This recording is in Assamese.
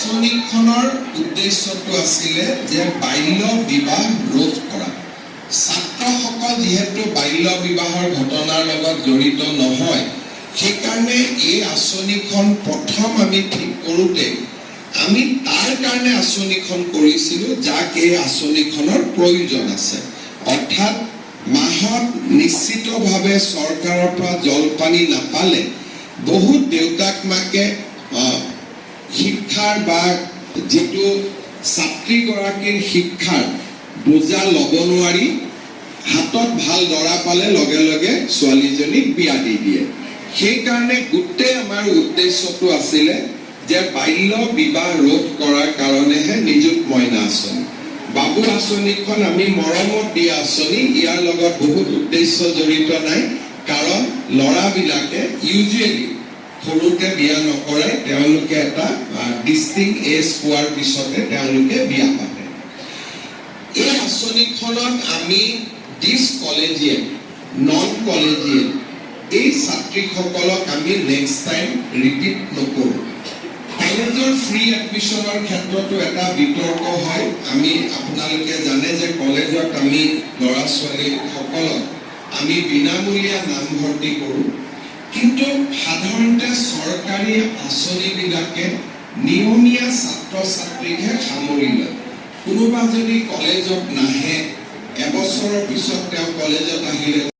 আঁচনিখনৰ উদ্দেশ্যটো আছিলে যে বাল্য বিবাহ ৰোধ কৰা। ছাত্ৰসকল যিহেতু বাল্য বিবাহৰ ঘটনাৰ লগত জড়িত নহয়, সেইকাৰণে এই আঁচনিখন প্ৰথম আমি ঠিক কৰোঁতে আমি তাৰ কাৰণে আঁচনিখন কৰিছিলোঁ, যাক এই আঁচনিখনৰ প্ৰয়োজন আছে। অৰ্থাৎ মাহত নিশ্চিতভাৱে চৰকাৰৰ পৰা জলপানী নাপালে বহুত দেউতাক মাকে শিক্ষাৰ বা যিটো ছাত্ৰীগৰাকীৰ শিক্ষাৰ বোজা ল'ব নোৱাৰি হাতত ভাল দৰা পালে লগে লগে ছোৱালীজনীক বিয়া দি দিয়ে। সেইকাৰণে গোটেই আমাৰ উদ্দেশ্যটো আছিলে যে বাল্য বিবাহ ৰোধ কৰাৰ কাৰণেহে নিযুত মইনা আঁচনি। বাবু আঁচনিখন আমি মৰমত দিয়া আঁচনি, ইয়াৰ লগত বহুত উদ্দেশ্য জড়িত নাই। কাৰণ ল'ৰাবিলাকে ইউজুৱেলি সৰুতে বিয়া নকৰে, তেওঁলোকে এটা ডিষ্টিংক্ট এজ পোৱাৰ পিছতে তেওঁলোকে বিয়া পাতে। এই আঁচনিখনত আমি ডিছকলেজিয়েট, নন কলেজিয়েট এই ছাত্ৰীসকলক আমি নেক্সট টাইম ৰিপিট নকৰোঁ। কলেজৰ ফ্ৰী এডমিশ্যনৰ ক্ষেত্ৰতো এটা বিতৰ্ক হয়। আমি আপোনালোকে জানে যে কলেজত আমি ল'ৰা ছোৱালীসকলক আমি বিনামূলীয়া নামভৰ্তি কৰোঁ, কিন্তু সাধাৰণতে চৰকাৰী আঁচনিবিলাকে নিয়মীয়া ছাত্ৰ ছাত্ৰীকহে সামৰি লয়। কোনোবা যদি কলেজত নাহে, এবছৰৰ পিছত তেওঁ কলেজত আহিলে